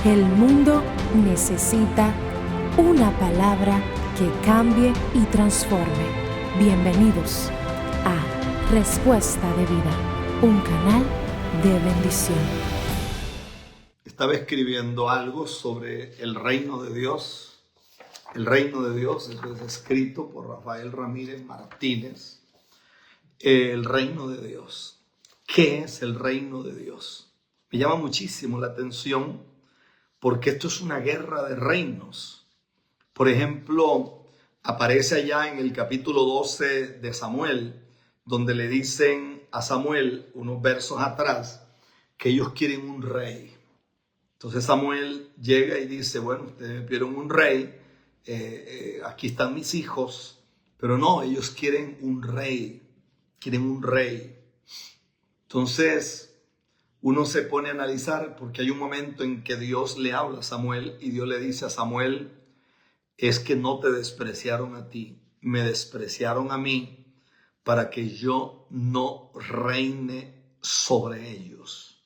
El mundo necesita una palabra que cambie y transforme. Bienvenidos a Respuesta de Vida, un canal de bendición. Estaba escribiendo algo sobre el reino de Dios. El reino de Dios, eso es escrito por Rafael Ramírez Martínez. El reino de Dios. ¿Qué es el reino de Dios? Me llama muchísimo la atención porque esto es una guerra de reinos. Por ejemplo, aparece allá en el capítulo 12 de Samuel, donde le dicen a Samuel, unos versos atrás, que ellos quieren un rey. Entonces Samuel llega y dice, bueno, ustedes me pidieron un rey, aquí están mis hijos, pero no, ellos quieren un rey. Entonces uno se pone a analizar porque hay un momento en que Dios le habla a Samuel y Dios le dice a Samuel, es que no te despreciaron a ti, me despreciaron a mí para que yo no reine sobre ellos,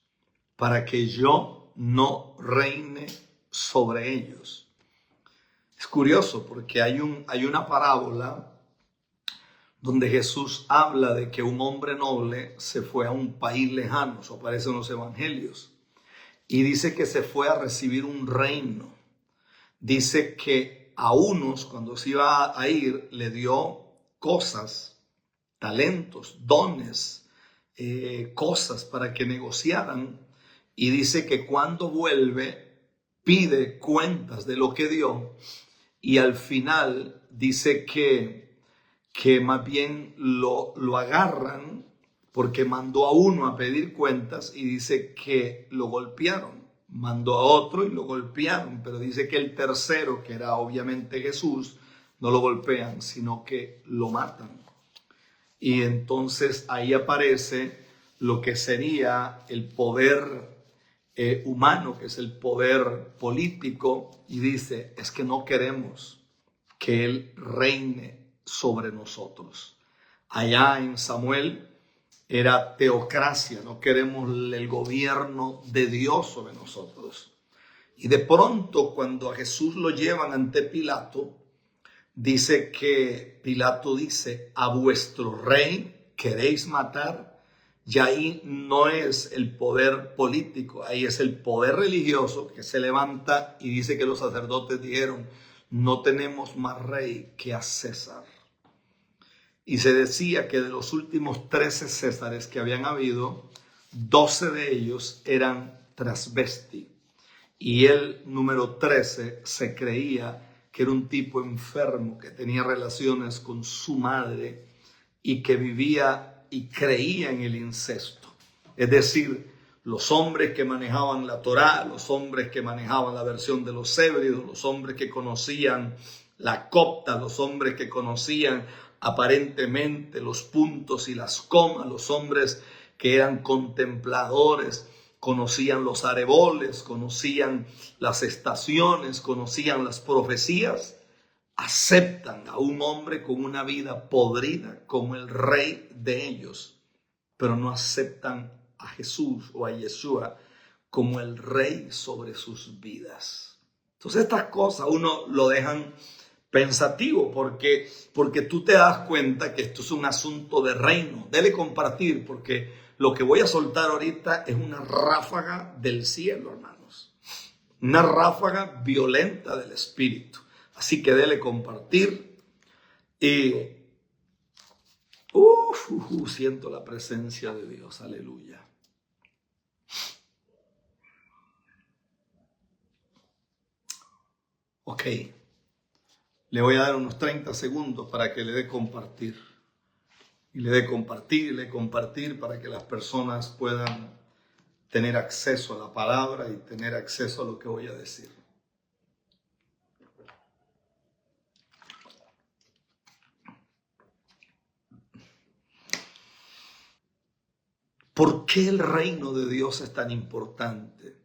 para que yo no reine sobre ellos. Es curioso porque hay una parábola donde Jesús habla de que un hombre noble se fue a un país lejano, eso aparece en los evangelios, y dice que se fue a recibir un reino. Dice que a unos, cuando se iba a ir, le dio cosas, talentos, dones, cosas para que negociaran, y dice que cuando vuelve, pide cuentas de lo que dio, y al final dice que más bien lo agarran porque mandó a uno a pedir cuentas y dice que lo golpearon. Mandó a otro y lo golpearon, pero dice que el tercero, que era obviamente Jesús, no lo golpean, sino que lo matan. Y entonces ahí aparece lo que sería el poder humano, que es el poder político, y dice, es que no queremos que Él reine sobre nosotros. Allá en Samuel era teocracia, no queremos el gobierno de Dios sobre nosotros. Y de pronto cuando a Jesús lo llevan ante Pilato, dice que Pilato dice, a vuestro rey queréis matar. Y ahí no es el poder político, ahí es el poder religioso que se levanta y dice que los sacerdotes dijeron, no tenemos más rey que a César. Y se decía que de los últimos 13 Césares que habían habido, 12 de ellos eran transvesti. Y el número 13 se creía que era un tipo enfermo que tenía relaciones con su madre y que vivía y creía en el incesto. Es decir, los hombres que manejaban la Torá, los hombres que manejaban la versión de los Hébridos, los hombres que conocían la copta, los hombres que conocían aparentemente los puntos y las comas, los hombres que eran contempladores, conocían los areboles, conocían las estaciones, conocían las profecías, aceptan a un hombre con una vida podrida como el rey de ellos, pero no aceptan a Jesús o a Yeshua como el rey sobre sus vidas. Entonces estas cosas uno lo dejan pensativo porque tú te das cuenta que esto es un asunto de reino. Dele compartir porque lo que voy a soltar ahorita es una ráfaga del cielo, hermanos. Una ráfaga violenta del Espíritu. Así que dele compartir y siento la presencia de Dios. Aleluya. Ok. Le voy a dar unos 30 segundos para que le dé compartir. Y le dé compartir para que las personas puedan tener acceso a la palabra y tener acceso a lo que voy a decir. ¿Por qué el reino de Dios es tan importante?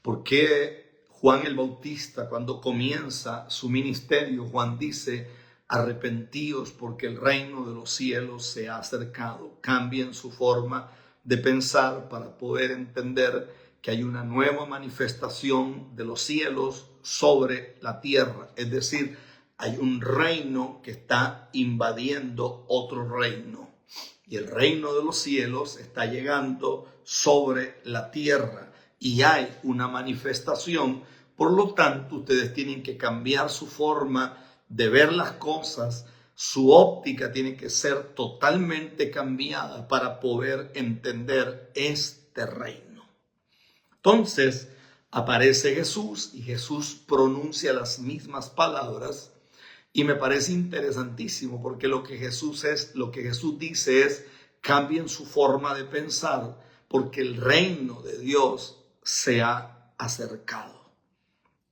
¿Por qué Juan el Bautista, cuando comienza su ministerio, Juan dice, arrepentíos porque el reino de los cielos se ha acercado? Cambien su forma de pensar para poder entender que hay una nueva manifestación de los cielos sobre la tierra. Es decir, hay un reino que está invadiendo otro reino. Y el reino de los cielos está llegando sobre la tierra. Y hay una manifestación. Por lo tanto, ustedes tienen que cambiar su forma de ver las cosas. Su óptica tiene que ser totalmente cambiada para poder entender este reino. Entonces aparece Jesús y Jesús pronuncia las mismas palabras y me parece interesantísimo porque lo que Jesús dice es: cambien su forma de pensar porque el reino de Dios se ha acercado.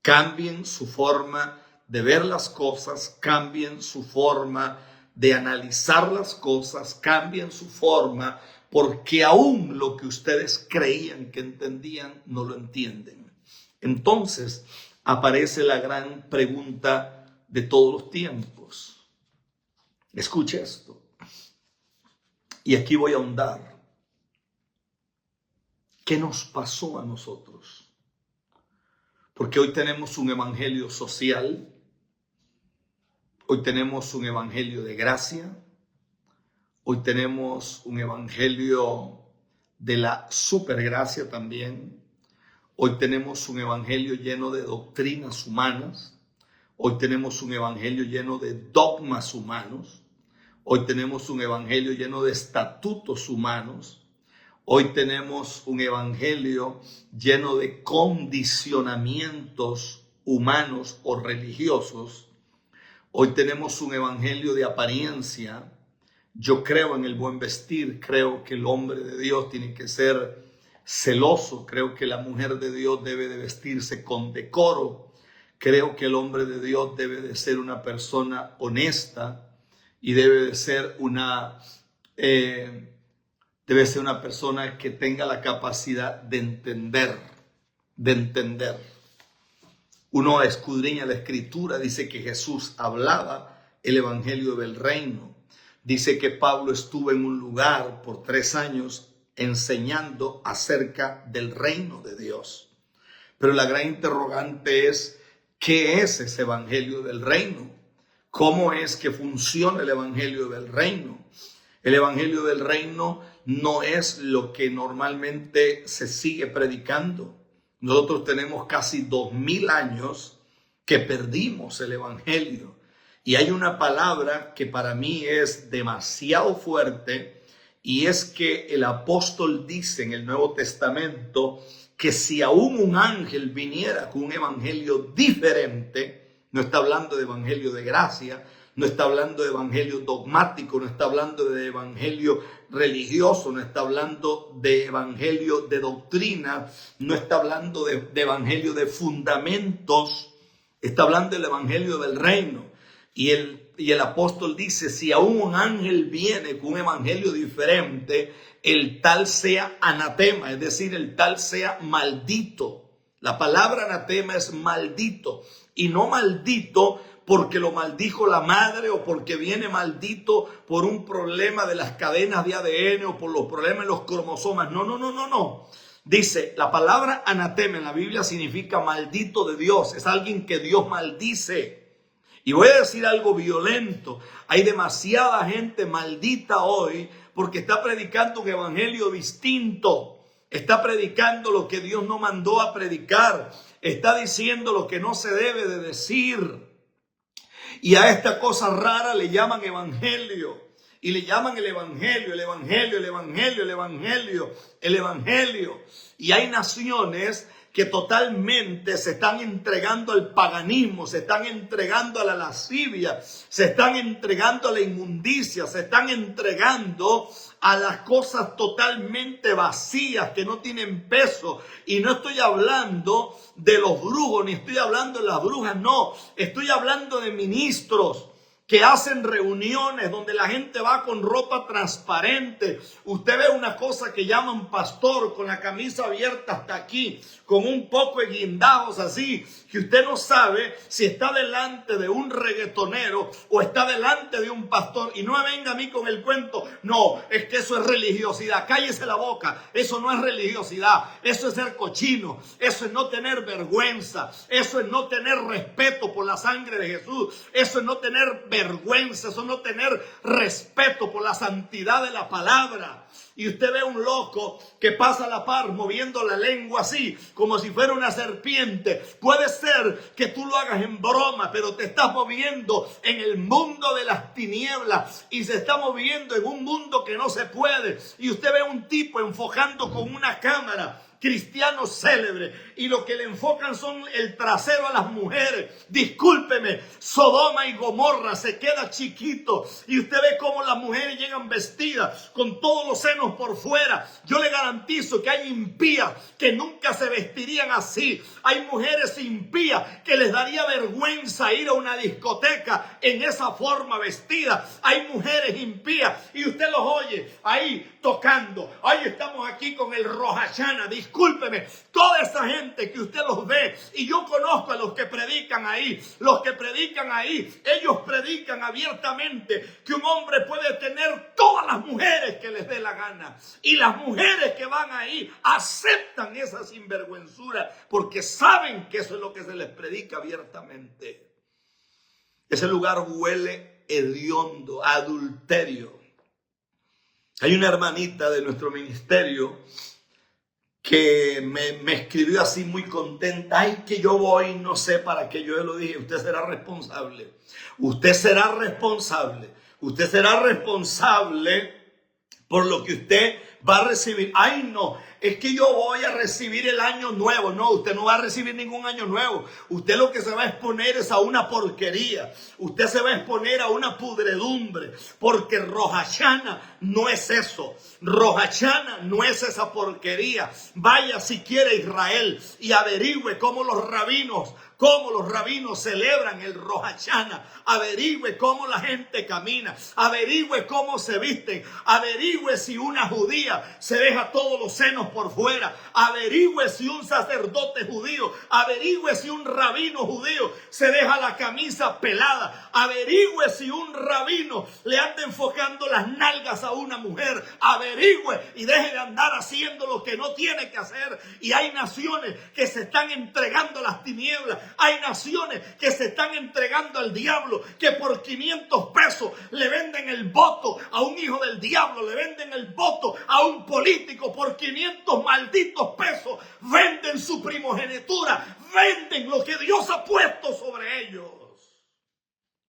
Cambien su forma de ver las cosas, cambien su forma de analizar las cosas, cambien su forma, porque aún lo que ustedes creían que entendían, no lo entienden. Entonces aparece la gran pregunta de todos los tiempos. Escuche esto. Y aquí voy a ahondar. ¿Qué nos pasó a nosotros? Porque hoy tenemos un evangelio social. Hoy tenemos un evangelio de gracia. Hoy tenemos un evangelio de la supergracia también. Hoy tenemos un evangelio lleno de doctrinas humanas. Hoy tenemos un evangelio lleno de dogmas humanos. Hoy tenemos un evangelio lleno de estatutos humanos. Hoy tenemos un evangelio lleno de condicionamientos humanos o religiosos. Hoy tenemos un evangelio de apariencia. Yo creo en el buen vestir, creo que el hombre de Dios tiene que ser celoso, creo que la mujer de Dios debe de vestirse con decoro, creo que el hombre de Dios debe de ser una persona honesta y debe de ser una persona que tenga la capacidad de entender. Uno escudriña la escritura, dice que Jesús hablaba el evangelio del reino. Dice que Pablo estuvo en un lugar por 3 años enseñando acerca del reino de Dios. Pero la gran interrogante es, ¿qué es ese evangelio del reino? ¿Cómo es que funciona el evangelio del reino? El evangelio del reino no es lo que normalmente se sigue predicando. Nosotros tenemos casi 2000 años que perdimos el evangelio. Y hay una palabra que para mí es demasiado fuerte, y es que el apóstol dice en el Nuevo Testamento que si aún un ángel viniera con un evangelio diferente, no está hablando de evangelio de gracia, no está hablando de evangelio dogmático, no está hablando de evangelio religioso, no está hablando de evangelio de doctrina, no está hablando de evangelio de fundamentos, está hablando del evangelio del reino. Y el apóstol dice, si aún un ángel viene con un evangelio diferente, el tal sea anatema, es decir, el tal sea maldito. La palabra anatema es maldito, y no maldito porque lo maldijo la madre o porque viene maldito por un problema de las cadenas de ADN o por los problemas de los cromosomas. No. Dice, la palabra anatema en la Biblia significa maldito de Dios. Es alguien que Dios maldice. Y voy a decir algo violento. Hay demasiada gente maldita hoy porque está predicando un evangelio distinto. Está predicando lo que Dios no mandó a predicar. Está diciendo lo que no se debe de decir. Y a esta cosa rara le llaman evangelio. Y le llaman el evangelio. Y hay naciones que totalmente se están entregando al paganismo, se están entregando a la lascivia, se están entregando a la inmundicia, se están entregando a las cosas totalmente vacías que no tienen peso. Y no estoy hablando de los brujos, ni estoy hablando de las brujas, no. Estoy hablando de ministros que hacen reuniones donde la gente va con ropa transparente. Usted ve una cosa que llaman pastor con la camisa abierta hasta aquí, con un poco de guindados así, que usted no sabe si está delante de un reggaetonero o está delante de un pastor. Y no me venga a mí con el cuento, no, es que eso es religiosidad. Cállese la boca, eso no es religiosidad, eso es ser cochino, eso es no tener vergüenza, eso es no tener respeto por la sangre de Jesús, eso es no tener vergüenza, eso es no tener respeto por la santidad de la palabra. Y usted ve un loco que pasa a la par moviendo la lengua así, como si fuera una serpiente. Puede ser que tú lo hagas en broma, pero te estás moviendo en el mundo de las tinieblas y se está moviendo en un mundo que no se puede. Y usted ve un tipo enfocando con una cámara, cristiano célebre, y lo que le enfocan son el trasero a las mujeres. Discúlpeme, Sodoma y Gomorra se queda chiquito y usted ve cómo las mujeres llegan vestidas con todos los senos por fuera. Yo le garantizo que hay impías que nunca se vestirían así. Hay mujeres impías que les daría vergüenza ir a una discoteca en esa forma vestida. Hay mujeres impías y usted los oye ahí tocando. Ahí estamos aquí con el Rosh Hashanah. Discúlpeme, toda esa gente que usted los ve, y yo conozco a los que predican ahí. Los que predican ahí, ellos predican abiertamente que un hombre puede tener todas las mujeres que les dé la gana. Y las mujeres que van ahí aceptan esa sinvergüenzura porque saben que eso es lo que se les predica abiertamente. Ese lugar huele hediondo, a adulterio. Hay una hermanita de nuestro ministerio que me escribió así muy contenta. Ay, que yo voy, no sé para qué. Yo le dije, usted será responsable. Usted será responsable. Usted será responsable por lo que usted va a recibir. Ay, no, es que yo voy a recibir el año nuevo. No, usted no va a recibir ningún año nuevo. Usted lo que se va a exponer es a una porquería. Usted se va a exponer a una pudredumbre. Porque Rosh Hashanah no es eso. Rosh Hashanah no es esa porquería. Vaya si quiere Israel y averigüe cómo los rabinos celebran el Rosh Hashanah. Averigüe cómo la gente camina. Averigüe cómo se visten. Averigüe si una judía se deja todos los senos por fuera. Averigüe si un sacerdote judío, averigüe si un rabino judío se deja la camisa pelada. Averigüe si un rabino le anda enfocando las nalgas a una mujer. Averigüe y deje de andar haciendo lo que no tiene que hacer. Y hay naciones que se están entregando a las tinieblas. Hay naciones que se están entregando al diablo, que por 500 pesos le venden el voto a un hijo del diablo, le venden el voto a un político. Por 500 malditos pesos venden su primogenitura, venden lo que Dios ha puesto sobre ellos.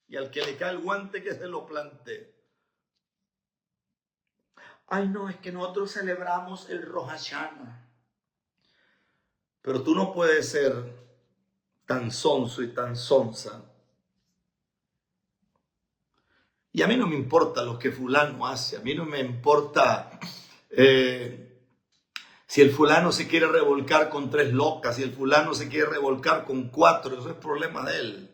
Y al que le cae el guante, que se lo plantee. Ay, no, es que nosotros celebramos el Rosh Hashanah. Pero tú no puedes ser tan sonso y tan sonsa. Y a mí no me importa lo que fulano hace. A mí no me importa si el fulano se quiere revolcar con 3 locas, si el fulano se quiere revolcar con 4. Eso es problema de él.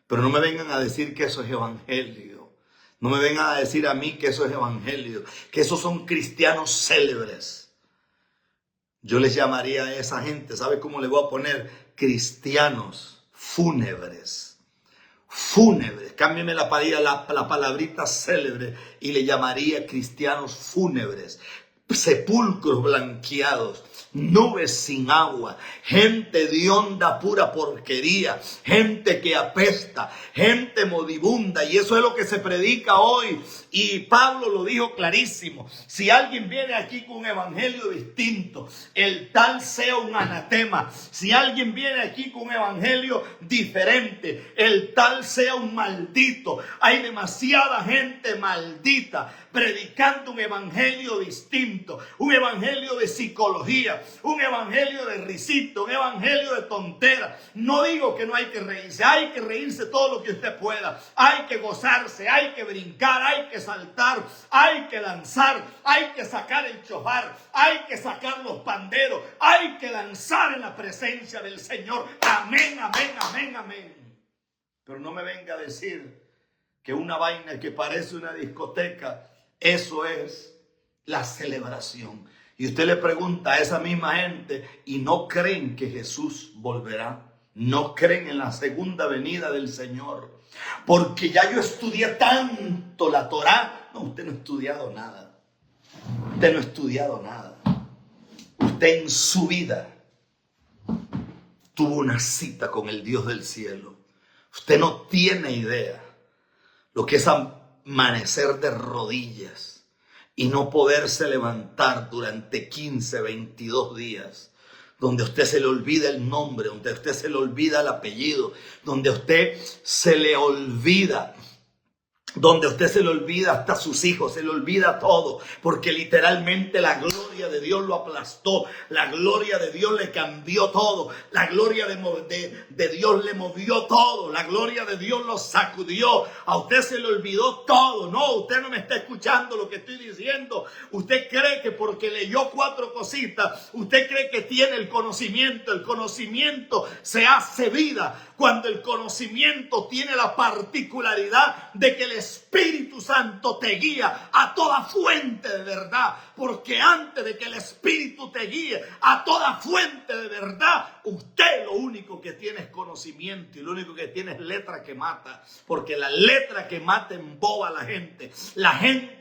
Pero no me vengan a decir que eso es evangelio. No me vengan a decir a mí que eso es evangelio. Que esos son cristianos célebres. Yo les llamaría a esa gente, ¿sabe cómo le voy a poner? Cristianos fúnebres. Fúnebres. Cámbiame la palabrita célebre y le llamaría cristianos fúnebres. Sepulcros blanqueados, nubes sin agua, gente hedionda, pura porquería, gente que apesta, gente moribunda. Y eso es lo que se predica hoy. Y Pablo lo dijo clarísimo: si alguien viene aquí con un evangelio distinto, el tal sea un anatema. Si alguien viene aquí con un evangelio diferente, el tal sea un maldito. Hay demasiada gente maldita predicando un evangelio distinto, un evangelio de psicología, un evangelio de risito, un evangelio de tontera. No digo que no hay que reírse todo lo que usted pueda, hay que gozarse, hay que brincar, hay que saltar, hay que danzar, hay que sacar el chofar, hay que sacar los panderos, hay que danzar en la presencia del Señor. Amén, amén, amén, amén. Pero no me venga a decir que una vaina que parece una discoteca, eso es la celebración. Y usted le pregunta a esa misma gente y no creen que Jesús volverá. No creen en la segunda venida del Señor. Porque ya yo estudié tanto la Torá. No, usted no ha estudiado nada. Usted no ha estudiado nada. Usted en su vida tuvo una cita con el Dios del cielo. Usted no tiene idea lo que es amanecer de rodillas y no poderse levantar durante 15, 22 días, donde a usted se le olvida el nombre, donde a usted se le olvida el apellido, donde a usted se le olvida, hasta sus hijos, se le olvida todo, porque literalmente la gloria de Dios lo aplastó, la gloria de Dios le cambió todo, la gloria de Dios le movió todo, la gloria de Dios lo sacudió, a usted se le olvidó todo. No, usted no me está escuchando lo que estoy diciendo. Usted cree que porque leyó 4 cositas, usted cree que tiene el conocimiento se hace vida, cuando el conocimiento tiene la particularidad de que el Espíritu Santo te guía a toda fuente de verdad, porque antes de que el Espíritu te guíe a toda fuente de verdad, usted lo único que tiene es conocimiento y lo único que tiene es letra que mata, porque la letra que mata emboba a la gente. La gente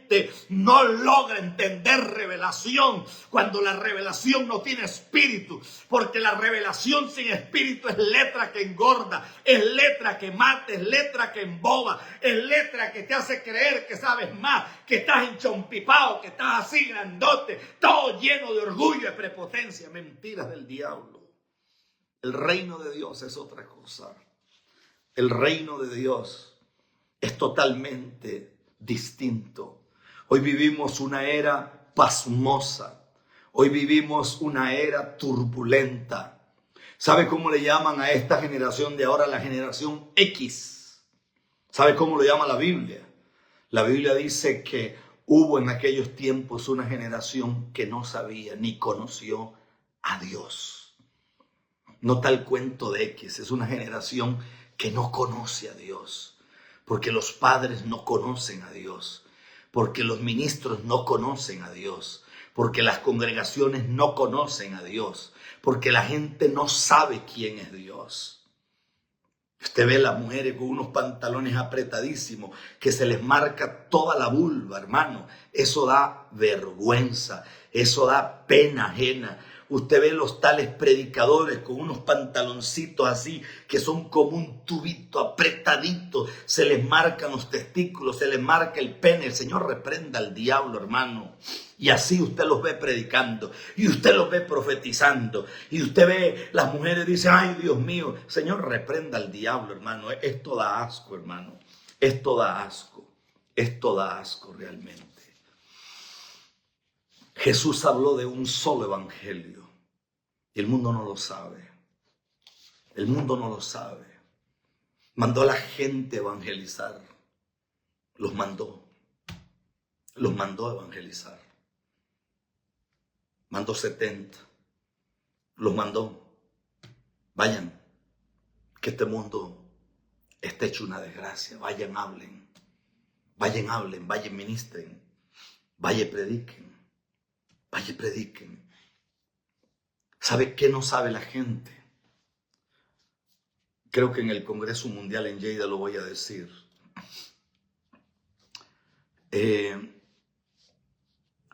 no logra entender revelación cuando la revelación no tiene espíritu, porque la revelación sin espíritu es letra que engorda, es letra que mata, es letra que emboba, es letra que te hace creer que sabes más, que estás enchompipado, que estás así grandote, todo lleno de orgullo y prepotencia. Mentiras del diablo. El reino de Dios es otra cosa. El reino de Dios es totalmente distinto. Hoy vivimos una era pasmosa. Hoy vivimos una era turbulenta. ¿Sabe cómo le llaman a esta generación de ahora? La generación X. ¿Sabe cómo lo llama la Biblia? La Biblia dice que hubo en aquellos tiempos una generación que no sabía ni conoció a Dios. No tal cuento de X, es una generación que no conoce a Dios. Porque los padres no conocen a Dios. Porque los ministros no conocen a Dios, porque las congregaciones no conocen a Dios, porque la gente no sabe quién es Dios. Usted ve a las mujeres con unos pantalones apretadísimos que se les marca toda la vulva, hermano. Eso da vergüenza, eso da pena ajena. Usted ve los tales predicadores con unos pantaloncitos así que son como un tubito apretadito. Se les marcan los testículos, se les marca el pene. El Señor reprenda al diablo, hermano. Y así usted los ve predicando y usted los ve profetizando. Y usted ve las mujeres y dice, ay Dios mío, Señor reprenda al diablo, hermano. Esto da asco, hermano. Esto da asco. Esto da asco realmente. Jesús habló de un solo evangelio y el mundo no lo sabe. El mundo no lo sabe. Mandó a la gente a evangelizar. Los mandó a evangelizar. Mandó 70. Los mandó. Vayan, que este mundo está hecho una desgracia. Vayan, hablen. Vayan, ministren. Vayan, prediquen. Vaya, prediquen. ¿Sabe qué no sabe la gente? Creo que en el Congreso Mundial en Lleida lo voy a decir.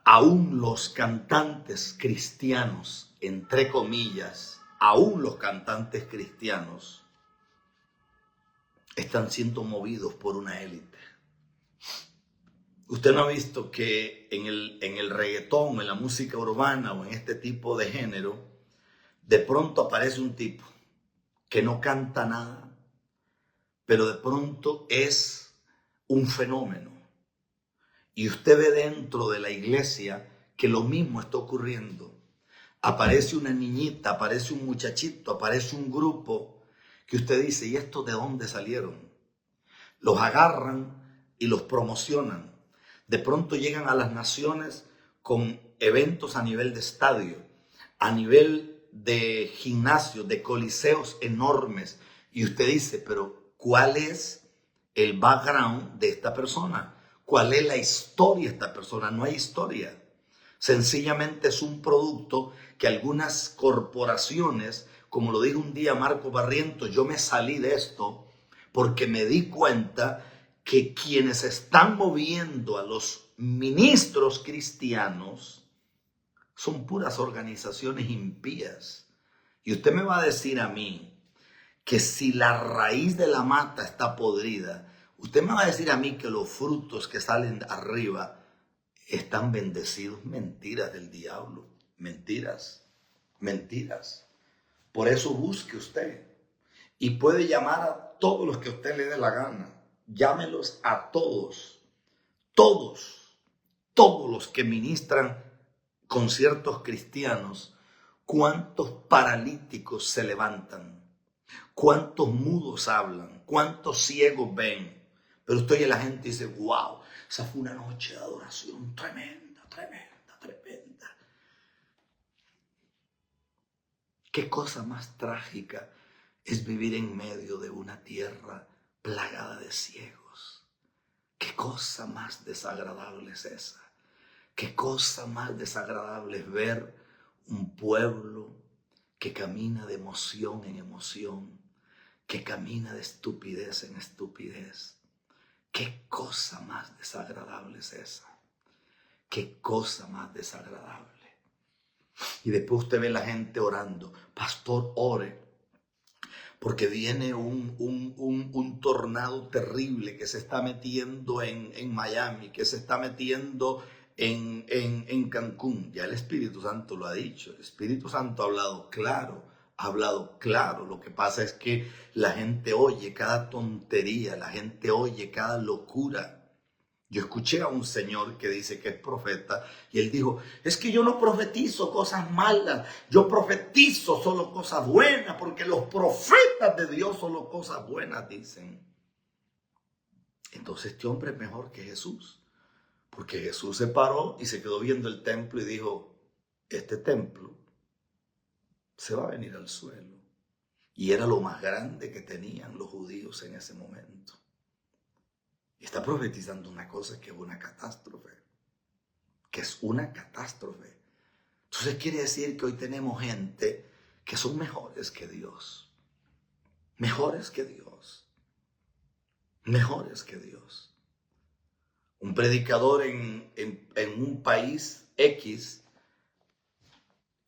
Aún los cantantes cristianos, entre comillas, aún los cantantes cristianos están siendo movidos por una élite. Usted no ha visto que en el reggaetón, en la música urbana o en este tipo de género, de pronto aparece un tipo que no canta nada, pero de pronto es un fenómeno. Y usted ve dentro de la iglesia que lo mismo está ocurriendo. Aparece una niñita, aparece un muchachito, aparece un grupo que usted dice, ¿y estos de dónde salieron? Los agarran y los promocionan. De pronto llegan a las naciones con eventos a nivel de estadio, a nivel de gimnasios, de coliseos enormes. Y usted dice, pero ¿cuál es el background de esta persona. ¿Cuál es la historia de esta persona? No hay historia. Sencillamente es un producto que algunas corporaciones, como lo dijo un día Marco Barrientos, yo me salí de esto porque me di cuenta que quienes están moviendo a los ministros cristianos son puras organizaciones impías. Y usted me va a decir a mí que si la raíz de la mata está podrida, usted me va a decir a mí que los frutos que salen arriba están bendecidos. Mentiras del diablo, mentiras, mentiras. Por eso busque usted y puede llamar a todos los que usted le dé la gana. Llámelos a todos, todos los que ministran conciertos cristianos. ¿Cuántos paralíticos se levantan? ¿Cuántos mudos hablan? ¿Cuántos ciegos ven? Pero usted oye a la gente y dice, wow, esa fue una noche de adoración tremenda, tremenda, tremenda. ¿Qué cosa más trágica es vivir en medio de una tierra plagada de ciegos? ¿Qué cosa más desagradable es esa? ¿Qué cosa más desagradable es ver un pueblo que camina de emoción en emoción, que camina de estupidez en estupidez? ¿Qué cosa más desagradable es esa? ¿Qué cosa más desagradable? Y después usted ve la gente orando, pastor, ore, porque viene un tornado terrible que se está metiendo en Miami, que se está metiendo en Cancún. Ya el Espíritu Santo lo ha dicho, el Espíritu Santo ha hablado claro. Lo que pasa es que la gente oye cada tontería, la gente oye cada locura. Yo escuché a un señor que dice que es profeta y él dijo, es que yo no profetizo cosas malas, yo profetizo solo cosas buenas, porque los profetas de Dios solo cosas buenas dicen. Entonces este hombre es mejor que Jesús, porque Jesús se paró y se quedó viendo el templo y dijo, este templo se va a venir al suelo. Y era lo más grande que tenían los judíos en ese momento. Y está profetizando una cosa que es una catástrofe. Entonces quiere decir que hoy tenemos gente que son mejores que Dios. Mejores que Dios. Mejores que Dios. Un predicador en un país X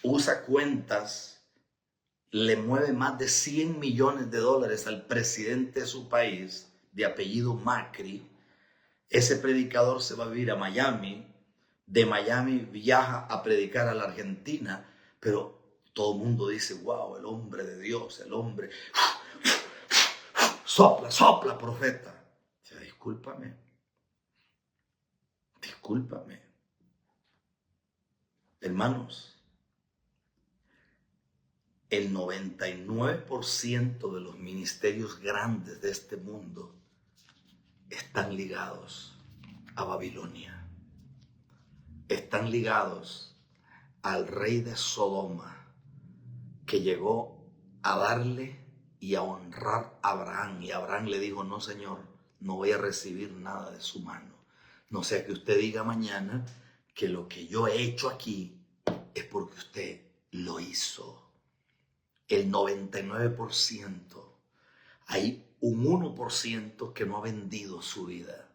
usa cuentas, le mueve más de $100 millones al presidente de su país, de apellido Macri. Ese predicador se va a vivir a Miami, de Miami viaja a predicar a la Argentina, pero todo el mundo dice, wow, el hombre de Dios, el hombre, sopla, profeta. O sea, discúlpame. Hermanos, el 99% de los ministerios grandes de este mundo están ligados a Babilonia. Están ligados al rey de Sodoma, que llegó a darle y a honrar a Abraham. Y Abraham le dijo, no, Señor, no voy a recibir nada de su mano. No sea que usted diga mañana que lo que yo he hecho aquí es porque usted lo hizo. El 99%. Hay un 1% que no ha vendido su vida.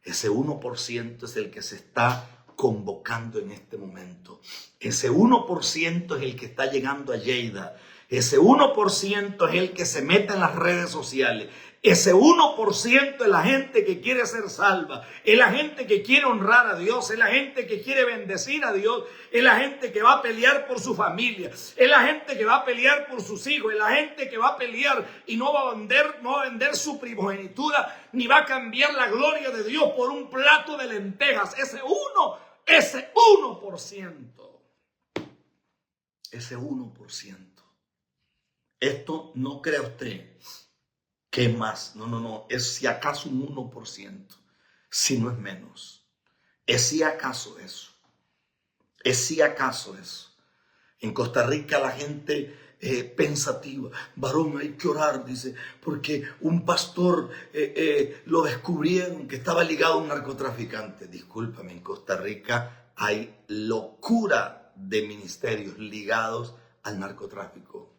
Ese 1% es el que se está convocando en este momento. Ese 1% es el que está llegando a Lleida. Ese 1% es el que se mete en las redes sociales. Ese 1% es la gente que quiere ser salva, es la gente que quiere honrar a Dios, es la gente que quiere bendecir a Dios, es la gente que va a pelear por su familia, es la gente que va a pelear por sus hijos, es la gente que va a pelear y no va a vender su primogenitura, ni va a cambiar la gloria de Dios por un plato de lentejas. Ese 1%. Ese 1%. Esto no crea usted que es más. No. Es si acaso un 1%. Si no es menos. Es si acaso eso. En Costa Rica la gente pensativa. Varón, hay que orar, dice, porque un pastor lo descubrieron que estaba ligado a un narcotraficante. Discúlpame, en Costa Rica hay locura de ministerios ligados al narcotráfico.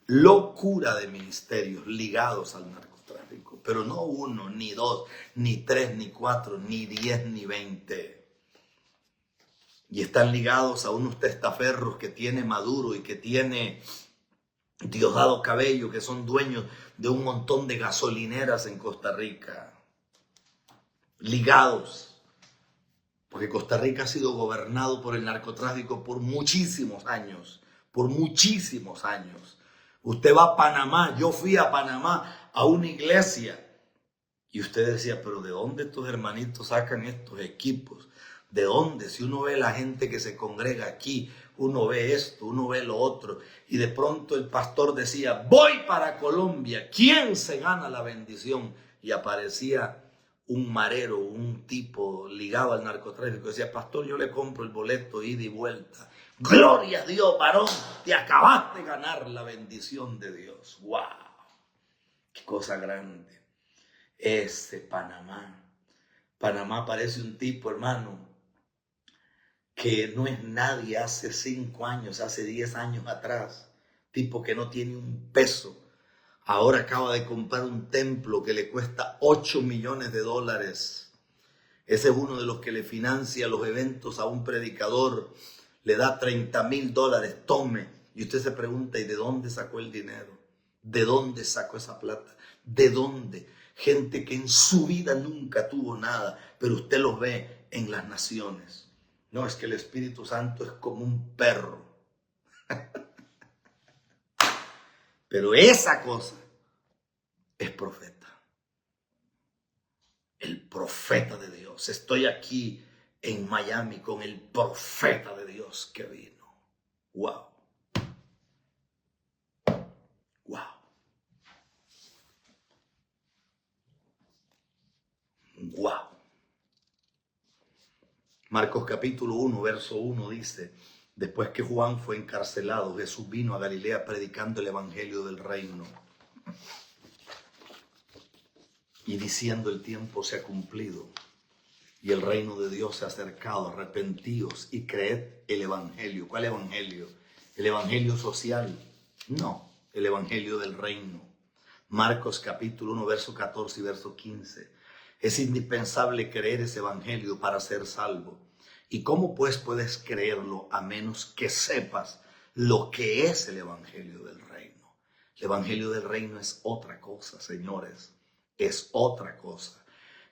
Locura de ministerios ligados al narcotráfico. Pero no uno, ni dos, ni tres, ni cuatro, ni 10, ni 20. Y están ligados a unos testaferros que tiene Maduro y que tiene Diosdado Cabello, que son dueños de un montón de gasolineras en Costa Rica. Ligados. Porque Costa Rica ha sido gobernado por el narcotráfico por muchísimos años. Por muchísimos años. Usted va a Panamá, yo fui a Panamá a una iglesia. Y usted decía, pero ¿de dónde estos hermanitos sacan estos equipos? ¿De dónde? Si uno ve la gente que se congrega aquí, uno ve esto, uno ve lo otro. Y de pronto el pastor decía, voy para Colombia, ¿quién se gana la bendición? Y aparecía un marero, un tipo ligado al narcotráfico. Decía, pastor, yo le compro el boleto ida y vuelta. Gloria a Dios, varón, te acabaste de ganar la bendición de Dios. ¡Wow! ¡Qué cosa grande! Panamá. Panamá parece un tipo, hermano, que no es nadie hace 5 años, hace 10 años atrás. Tipo que no tiene un peso. Ahora acaba de comprar un templo que le cuesta $8 millones. Ese es uno de los que le financia los eventos a un predicador. Le da $30,000, tome. Y usted se pregunta, ¿y de dónde sacó el dinero? ¿De dónde sacó esa plata? ¿De dónde? Gente que en su vida nunca tuvo nada, pero usted los ve en las naciones. No, es que el Espíritu Santo es como un perro. Pero esa cosa es profeta. El profeta de Dios. Estoy aquí en Miami con el profeta de Dios que vino. ¡Wow! ¡Wow! ¡Wow! Marcos capítulo 1, verso 1 dice, después que Juan fue encarcelado, Jesús vino a Galilea predicando el evangelio del reino y diciendo, el tiempo se ha cumplido y el reino de Dios se ha acercado, arrepentíos y creed el evangelio. ¿Cuál evangelio? ¿El evangelio social? No, el evangelio del reino. Marcos capítulo 1, verso 14 y verso 15. Es indispensable creer ese evangelio para ser salvo. ¿Y cómo pues puedes creerlo a menos que sepas lo que es el evangelio del reino? El evangelio del reino es otra cosa, señores. Es otra cosa.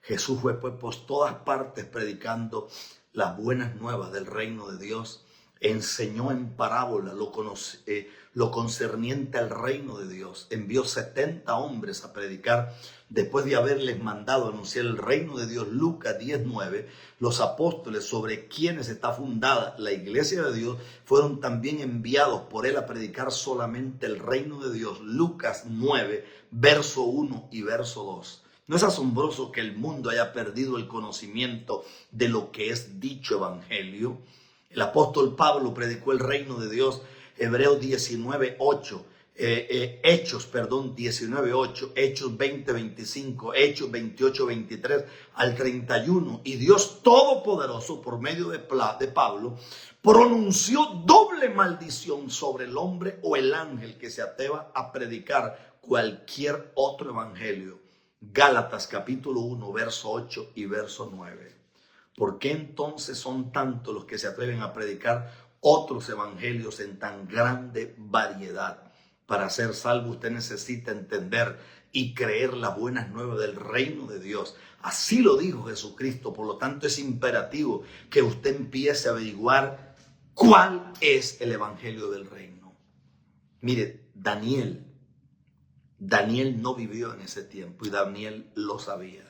Jesús fue pues por todas partes predicando las buenas nuevas del reino de Dios. Enseñó en parábola lo concerniente al reino de Dios. Envió 70 hombres a predicar después de haberles mandado anunciar el reino de Dios. Lucas 10:9. Los apóstoles sobre quienes está fundada la iglesia de Dios fueron también enviados por él a predicar solamente el reino de Dios. Lucas 9, verso 1 y verso 2. ¿No es asombroso que el mundo haya perdido el conocimiento de lo que es dicho evangelio? El apóstol Pablo predicó el reino de Dios, Hebreos 19:8, Hechos 19:8, Hechos 20:25, Hechos 28:23 al 31. Y Dios Todopoderoso, por medio de Pablo, pronunció doble maldición sobre el hombre o el ángel que se atreva a predicar cualquier otro evangelio. Gálatas capítulo 1, verso 8 y verso 9. ¿Por qué entonces son tantos los que se atreven a predicar otros evangelios en tan grande variedad? Para ser salvo usted necesita entender y creer las buenas nuevas del reino de Dios. Así lo dijo Jesucristo. Por lo tanto es imperativo que usted empiece a averiguar cuál es el evangelio del reino. Mire, Daniel no vivió en ese tiempo y Daniel lo sabía.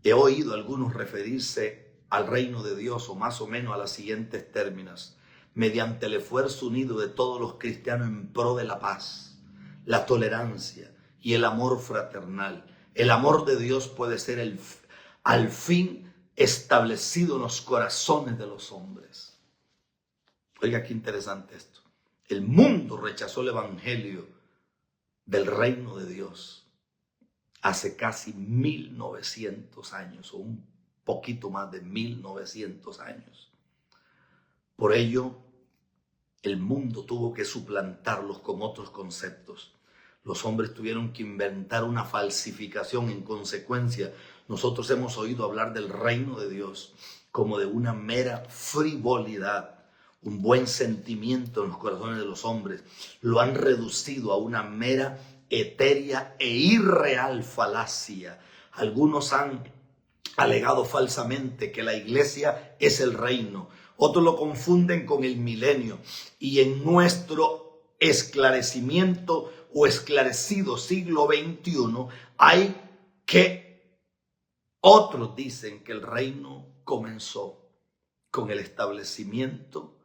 He oído a algunos referirse al reino de Dios o más o menos a las siguientes términos: mediante el esfuerzo unido de todos los cristianos en pro de la paz, la tolerancia y el amor fraternal. El amor de Dios puede ser al fin establecido en los corazones de los hombres. Oiga, qué interesante esto. El mundo rechazó el evangelio del reino de Dios hace casi 1900 años, o un poquito más de 1900 años. Por ello, el mundo tuvo que suplantarlos con otros conceptos. Los hombres tuvieron que inventar una falsificación. En consecuencia, nosotros hemos oído hablar del reino de Dios como de una mera frivolidad, un buen sentimiento en los corazones de los hombres. Lo han reducido a una mera etérea e irreal falacia. Algunos han alegado falsamente que la iglesia es el reino. Otros lo confunden con el milenio. Y en nuestro esclarecimiento o esclarecido siglo XXI hay que otros dicen que el reino comenzó con el establecimiento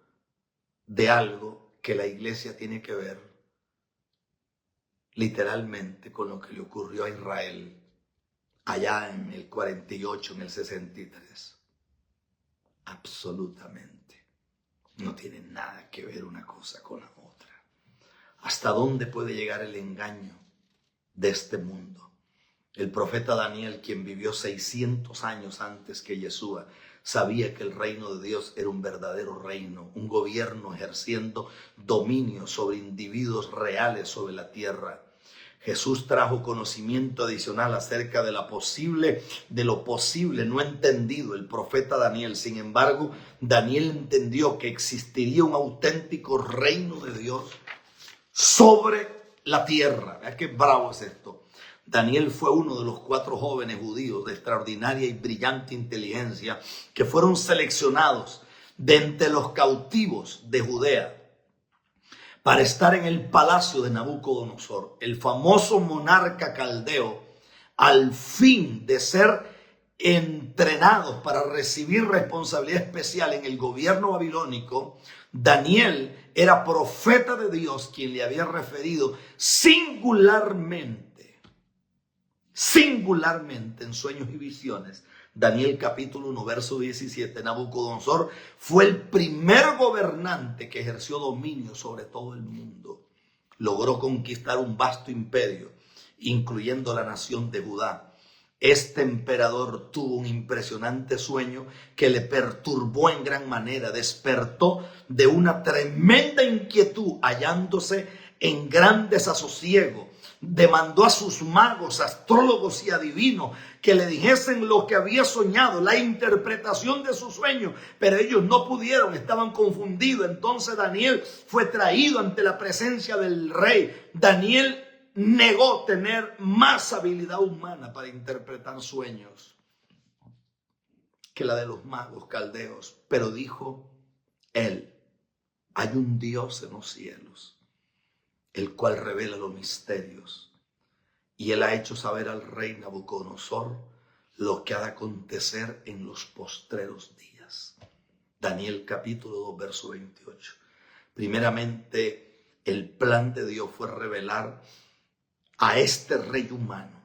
de algo que la iglesia tiene que ver literalmente con lo que le ocurrió a Israel allá en el 48, en el 63. Absolutamente. No tiene nada que ver una cosa con la otra. ¿Hasta dónde puede llegar el engaño de este mundo? El profeta Daniel, quien vivió 600 años antes que Yeshua, sabía que el reino de Dios era un verdadero reino, un gobierno ejerciendo dominio sobre individuos reales sobre la tierra. Jesús trajo conocimiento adicional acerca de lo posible no entendido. El profeta Daniel, sin embargo, Daniel entendió que existiría un auténtico reino de Dios sobre la tierra. Vea qué bravo es esto. Daniel fue uno de los 4 jóvenes judíos de extraordinaria y brillante inteligencia que fueron seleccionados de entre los cautivos de Judea para estar en el palacio de Nabucodonosor, el famoso monarca caldeo, al fin de ser entrenados para recibir responsabilidad especial en el gobierno babilónico. Daniel era profeta de Dios, quien le había referido singularmente en sueños y visiones. Daniel capítulo 1, verso 17, Nabucodonosor fue el primer gobernante que ejerció dominio sobre todo el mundo. Logró conquistar un vasto imperio, incluyendo la nación de Judá. Este emperador tuvo un impresionante sueño que le perturbó en gran manera. Despertó de una tremenda inquietud, hallándose en gran desasosiego. Demandó a sus magos, astrólogos y adivinos que le dijesen lo que había soñado, la interpretación de su sueño, pero ellos no pudieron, estaban confundidos. Entonces Daniel fue traído ante la presencia del rey. Daniel negó tener más habilidad humana para interpretar sueños que la de los magos caldeos, pero dijo él: hay un Dios en los cielos, el cual revela los misterios, y él ha hecho saber al rey Nabucodonosor lo que ha de acontecer en los postreros días. Daniel capítulo 2, verso 28. Primeramente, el plan de Dios fue revelar a este rey humano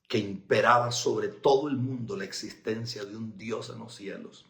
que imperaba sobre todo el mundo la existencia de un Dios en los cielos.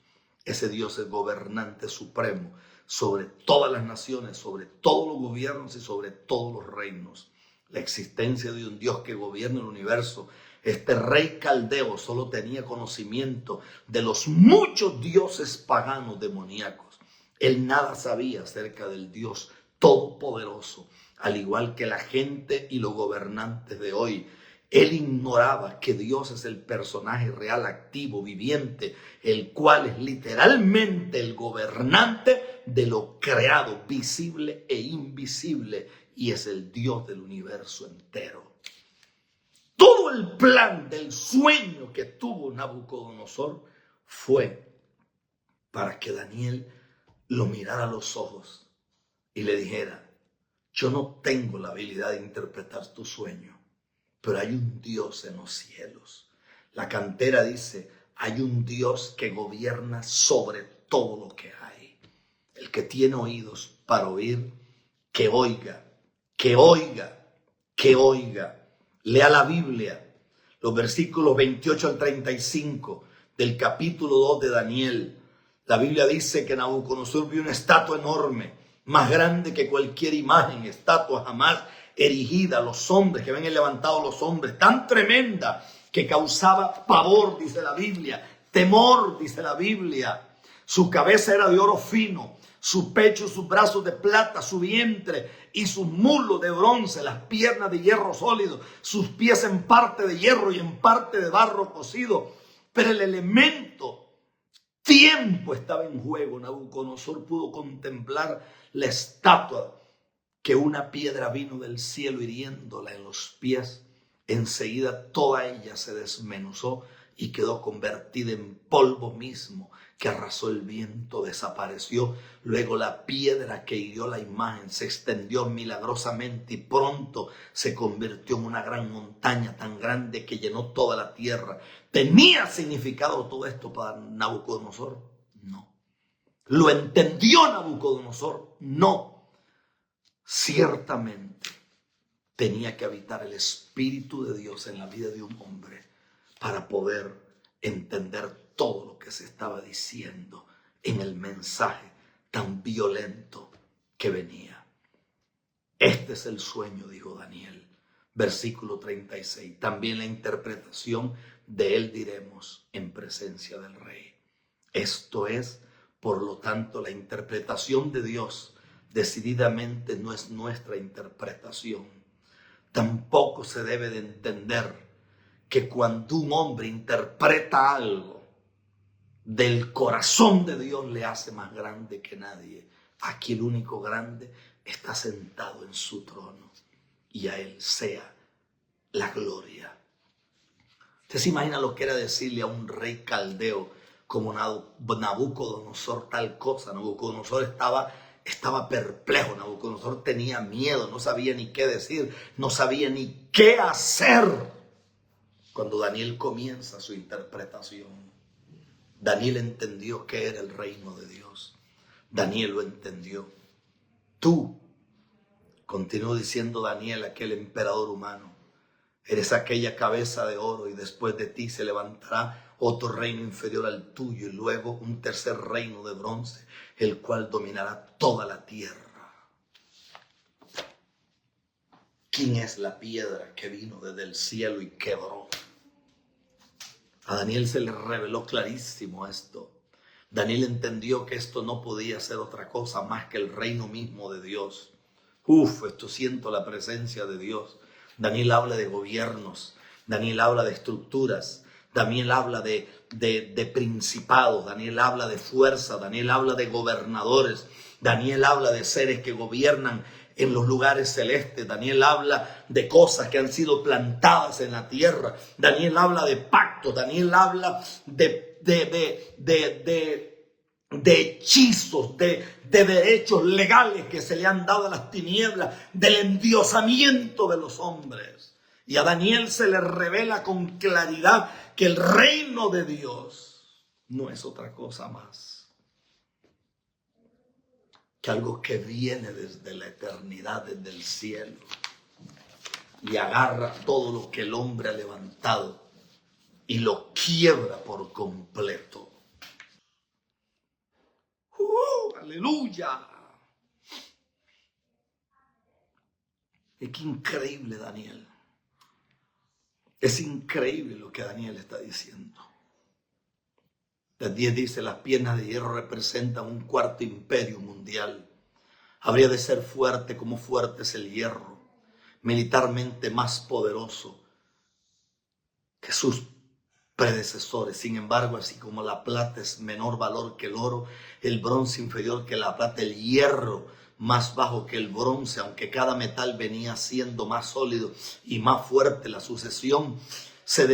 Ese Dios es gobernante supremo sobre todas las naciones, sobre todos los gobiernos y sobre todos los reinos. La existencia de un Dios que gobierna el universo. Este rey caldeo solo tenía conocimiento de los muchos dioses paganos demoníacos. Él nada sabía acerca del Dios todopoderoso, al igual que la gente y los gobernantes de hoy. Él ignoraba que Dios es el personaje real, activo, viviente, el cual es literalmente el gobernante de lo creado, visible e invisible, y es el Dios del universo entero. Todo el plan del sueño que tuvo Nabucodonosor fue para que Daniel lo mirara a los ojos y le dijera: yo no tengo la habilidad de interpretar tu sueño, pero hay un Dios en los cielos. La cantera dice: hay un Dios que gobierna sobre todo lo que hay. El que tiene oídos para oír, que oiga, que oiga, que oiga. Lea la Biblia, los versículos 28 al 35 del capítulo 2 de Daniel. La Biblia dice que Nabucodonosor vio una estatua enorme más grande que cualquier imagen, estatua jamás erigida. Los hombres que ven levantado los hombres, tan tremenda que causaba pavor, dice la Biblia, temor, dice la Biblia. Su cabeza era de oro fino, su pecho y sus brazos de plata, su vientre y sus muslos de bronce, las piernas de hierro sólido, sus pies en parte de hierro y en parte de barro cocido. Pero el elemento tiempo estaba en juego. Nabucodonosor pudo contemplar la estatua, que una piedra vino del cielo hiriéndola en los pies. Enseguida toda ella se desmenuzó y quedó convertida en polvo mismo que arrasó el viento, desapareció. Luego la piedra que hirió la imagen se extendió milagrosamente y pronto se convirtió en una gran montaña tan grande que llenó toda la tierra. ¿Tenía significado todo esto para Nabucodonosor? No. ¿Lo entendió Nabucodonosor? No. Ciertamente tenía que habitar el Espíritu de Dios en la vida de un hombre para poder entender todo lo que se estaba diciendo en el mensaje tan violento que venía. Este es el sueño, dijo Daniel. Versículo 36. También la interpretación de él diremos en presencia del rey. Esto es, por lo tanto, la interpretación de Dios decididamente no es nuestra interpretación. Tampoco se debe de entender que cuando un hombre interpreta algo, del corazón de Dios le hace más grande que nadie. Aquí el único grande está sentado en su trono y a él sea la gloria. ¿Usted se imagina lo que era decirle a un rey caldeo como Nabucodonosor tal cosa? Nabucodonosor estaba perplejo, Nabucodonosor tenía miedo, no sabía ni qué decir, no sabía ni qué hacer. Cuando Daniel comienza su interpretación, Daniel entendió que era el reino de Dios. Daniel lo entendió. Tú, continuó diciendo Daniel, aquel emperador humano, eres aquella cabeza de oro y después de ti se levantará otro reino inferior al tuyo y luego un tercer reino de bronce, el cual dominará toda la tierra. ¿Quién es la piedra que vino desde el cielo y quebró? A Daniel se le reveló clarísimo esto. Daniel entendió que esto no podía ser otra cosa más que el reino mismo de Dios. Esto siento la presencia de Dios. Daniel habla de gobiernos, Daniel habla de estructuras, Daniel habla de principados, Daniel habla de fuerza, Daniel habla de gobernadores, Daniel habla de seres que gobiernan en los lugares celestes. Daniel habla de cosas que han sido plantadas en la tierra. Daniel habla de pactos. Daniel habla de hechizos, de derechos legales que se le han dado a las tinieblas, del endiosamiento de los hombres. Y a Daniel se le revela con claridad que el reino de Dios no es otra cosa más que algo que viene desde la eternidad, desde el cielo, y agarra todo lo que el hombre ha levantado y lo quiebra por completo. ¡Aleluya! Es que increíble, Daniel. Es increíble lo que Daniel está diciendo. El 10 dice, las piernas de hierro representan un cuarto imperio mundial. Habría de ser fuerte como fuerte es el hierro, militarmente más poderoso que sus predecesores. Sin embargo, así como la plata es menor valor que el oro, el bronce inferior que la plata, el hierro más bajo que el bronce, aunque cada metal venía siendo más sólido y más fuerte, la sucesión se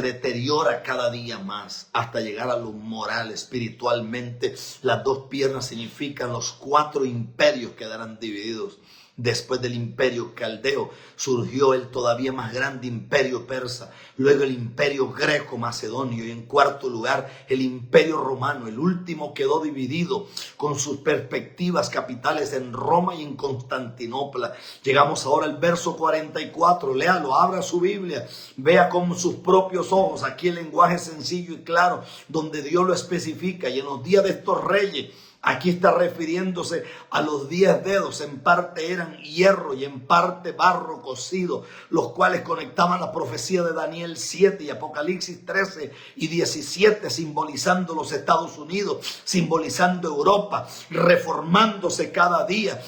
deteriora cada día más hasta llegar a lo moral, espiritualmente. Las dos piernas significan los 4 imperios que quedarán divididos. Después del imperio caldeo surgió el todavía más grande imperio persa, luego el imperio greco-macedonio y en cuarto lugar el imperio romano. El último quedó dividido con sus perspectivas capitales en Roma y en Constantinopla. Llegamos ahora al verso 44, léalo, abra su Biblia, vea con sus propios ojos aquí el lenguaje sencillo y claro donde Dios lo especifica. Y en los días de estos reyes Aquí está refiriéndose a los 10 dedos, en parte eran hierro y en parte barro cocido, los cuales conectaban la profecía de Daniel 7 y Apocalipsis 13 y 17, simbolizando los Estados Unidos, simbolizando Europa, reformándose cada día.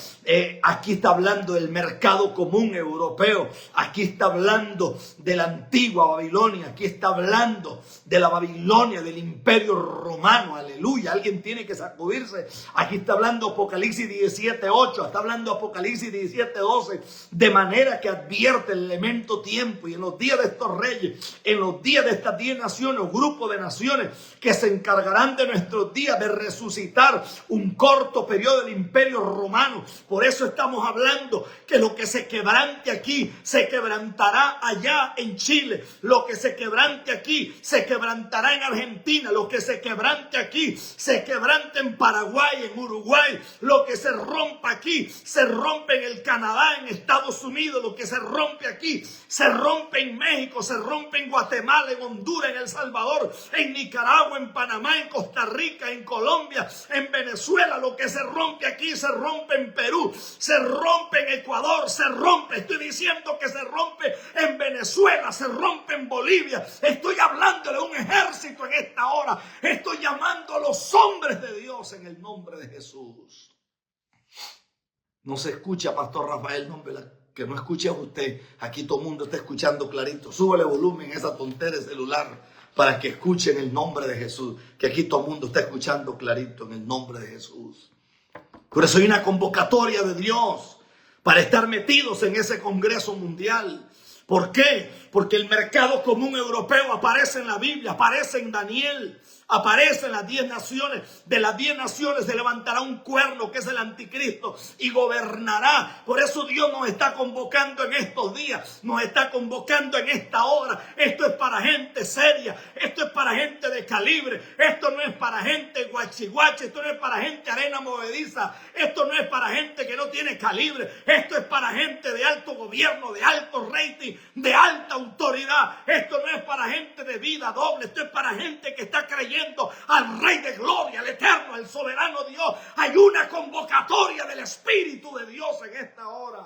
Aquí está hablando del mercado común europeo, aquí está hablando de la antigua Babilonia, aquí está hablando de la Babilonia, del imperio romano, aleluya, alguien tiene que sacudirse. Aquí está hablando Apocalipsis 17:8, está hablando Apocalipsis 17:12, de manera que advierte el elemento tiempo, y en los días de estos reyes, en los días de estas 10 naciones o grupos de naciones que se encargarán de nuestros días de resucitar un corto periodo del imperio romano. Por eso estamos hablando que lo que se quebrante aquí se quebrantará allá en Chile, lo que se quebrante aquí se quebrantará en Argentina, lo que se quebrante aquí se quebranta en Paraguay, en Uruguay, lo que se rompa aquí se rompe en el Canadá, en Estados Unidos, lo que se rompe aquí se rompe en México, se rompe en Guatemala, en Honduras, en El Salvador, en Nicaragua, en Panamá, en Costa Rica, en Colombia, en Venezuela. Lo que se rompe aquí se rompe en Perú, se rompe en Ecuador, se rompe, estoy diciendo que se rompe en Venezuela, se rompe en Bolivia. Estoy hablándole a un ejército en esta hora, estoy llamando a los hombres de Dios en el nombre de Jesús. No se escucha, Pastor Rafael, no, que no escuche a usted. Aquí todo el mundo está escuchando clarito. Súbele volumen a esa tontera de celular para que escuchen el nombre de Jesús. Que aquí todo el mundo está escuchando clarito en el nombre de Jesús. Por eso hay una convocatoria de Dios para estar metidos en ese Congreso Mundial. ¿Por qué? Porque el mercado común europeo aparece en la Biblia, aparece en Daniel, aparece en las 10 naciones. De las 10 naciones se levantará un cuerno que es el anticristo y gobernará. Por eso Dios nos está convocando en estos días, nos está convocando en esta hora. Esto es para gente seria, esto es para gente de calibre, esto no es para gente guachihuachi, esto no es para gente arena movediza, esto no es para gente que no tiene calibre, esto es para gente de alto gobierno, de alto rating, de alta autoridad. Esto no es para gente de vida doble, esto es para gente que está creyendo al Rey de Gloria, al Eterno, al Soberano Dios. Hay una convocatoria del Espíritu de Dios en esta hora.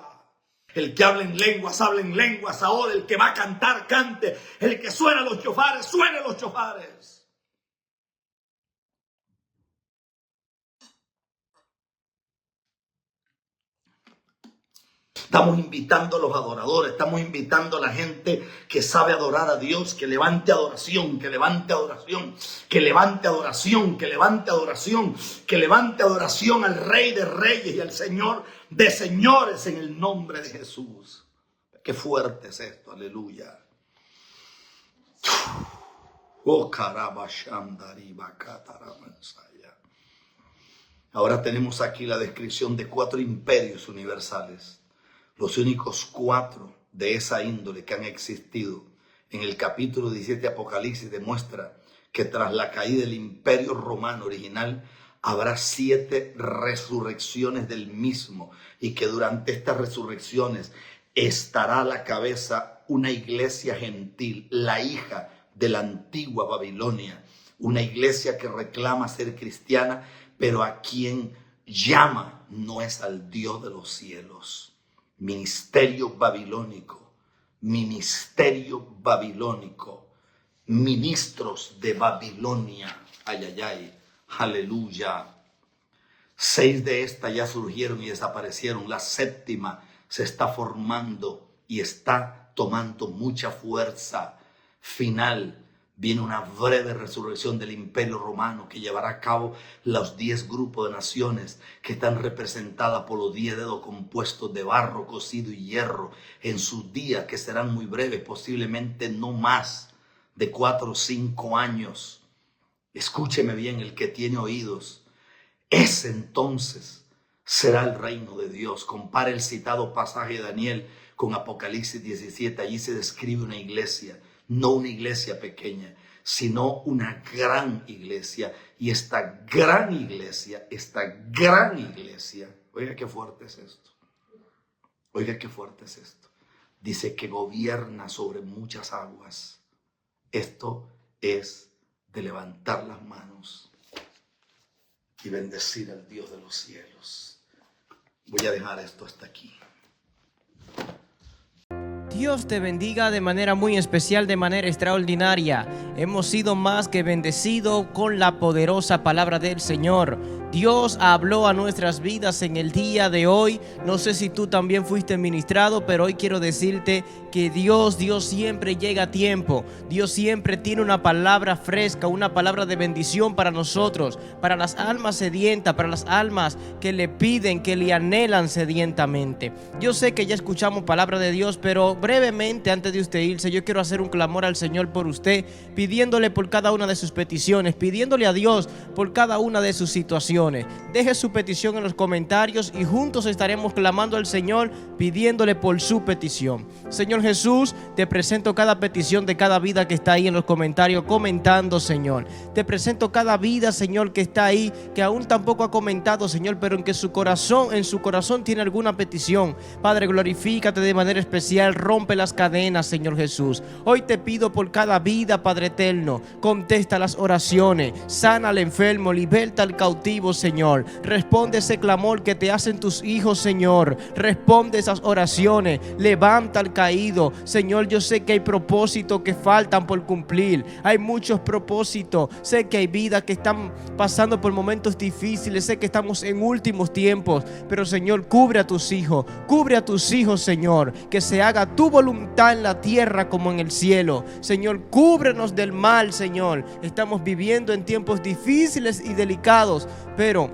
El que habla en lenguas, ahora. El que va a cantar, cante. El que suena los chofares, suene los chofares. Estamos invitando a los adoradores, estamos invitando a la gente que sabe adorar a Dios, que levante adoración, que levante adoración, que levante adoración, que levante adoración, que levante adoración al Rey de Reyes y al Señor de Señores en el nombre de Jesús. Qué fuerte es esto, aleluya. Oh, ahora tenemos aquí la descripción de 4 imperios universales. Los únicos 4 de esa índole que han existido. En el capítulo 17 de Apocalipsis demuestra que tras la caída del imperio romano original habrá 7 resurrecciones del mismo, y que durante estas resurrecciones estará a la cabeza una iglesia gentil, la hija de la antigua Babilonia, una iglesia que reclama ser cristiana, pero a quien llama no es al Dios de los cielos. Ministerio babilónico, ministros de Babilonia, aleluya. 6 de estas ya surgieron y desaparecieron, la 7ª se está formando y está tomando mucha fuerza final. Viene una breve resurrección del imperio romano que llevará a cabo los 10 grupos de naciones que están representadas por los 10 dedos compuestos de barro cocido y hierro en sus días, que serán muy breves, posiblemente no más de 4 o 5 años. Escúcheme bien, el que tiene oídos. Ese entonces será el reino de Dios. Compare el citado pasaje de Daniel con Apocalipsis 17. Allí se describe una iglesia. No una iglesia pequeña, sino una gran iglesia. Y esta gran iglesia, oiga qué fuerte es esto. Oiga qué fuerte es esto. Dice que gobierna sobre muchas aguas. Esto es de levantar las manos y bendecir al Dios de los cielos. Voy a dejar esto hasta aquí. Dios te bendiga de manera muy especial, de manera extraordinaria. Hemos sido más que bendecidos con la poderosa palabra del Señor. Dios habló a nuestras vidas en el día de hoy. No sé si tú también fuiste ministrado, pero hoy quiero decirte que Dios siempre llega a tiempo. Dios siempre tiene una palabra fresca, una palabra de bendición para nosotros, para las almas sedientas, para las almas que le piden, que le anhelan sedientamente. Yo sé que ya escuchamos palabra de Dios, pero brevemente, antes de usted irse, yo quiero hacer un clamor al Señor por usted, pidiéndole por cada una de sus peticiones, pidiéndole a Dios por cada una de sus situaciones. Deje su petición en los comentarios y juntos estaremos clamando al Señor, pidiéndole por su petición. Señor Jesús, te presento cada petición de cada vida que está ahí en los comentarios comentando, Señor. Te presento cada vida, Señor, que está ahí, que aún tampoco ha comentado, Señor, pero en su corazón tiene alguna petición. Padre, glorifícate de manera especial, rompe las cadenas, Señor Jesús. Hoy te pido por cada vida, Padre eterno, contesta las oraciones, sana al enfermo, liberta al cautivo, Señor. Responde ese clamor que te hacen tus hijos, Señor. Responde esas oraciones, levanta al caído. Señor, yo sé que hay propósitos que faltan por cumplir. Hay muchos propósitos. Sé que hay vidas que están pasando por momentos difíciles. Sé que estamos en últimos tiempos. Pero, Señor, cubre a tus hijos. Cubre a tus hijos, Señor. Que se haga tu voluntad en la tierra como en el cielo. Señor, cúbrenos del mal, Señor. Estamos viviendo en tiempos difíciles y delicados, pero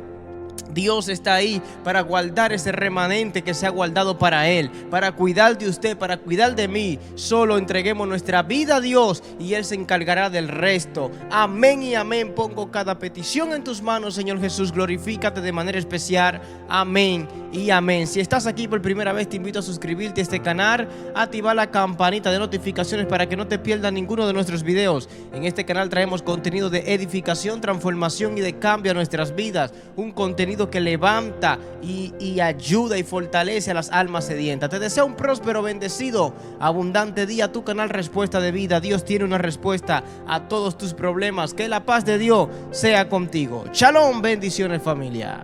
Dios está ahí para guardar ese remanente que se ha guardado para Él, para cuidar de usted, para cuidar de mí. Solo entreguemos nuestra vida a Dios y Él se encargará del resto. Amén y amén. Pongo cada petición en tus manos, Señor Jesús. Glorifícate de manera especial. Amén y amén. Si estás aquí por primera vez, te invito a suscribirte a este canal, activar la campanita de notificaciones para que no te pierdas ninguno de nuestros videos. En este canal traemos contenido de edificación, transformación y de cambio a nuestras vidas. Un contenido que levanta y ayuda y fortalece a las almas sedientas. Te deseo un próspero, bendecido, abundante día. Tu canal Respuesta de Vida. Dios tiene una respuesta a todos tus problemas. Que la paz de Dios sea contigo. Shalom, bendiciones, familia.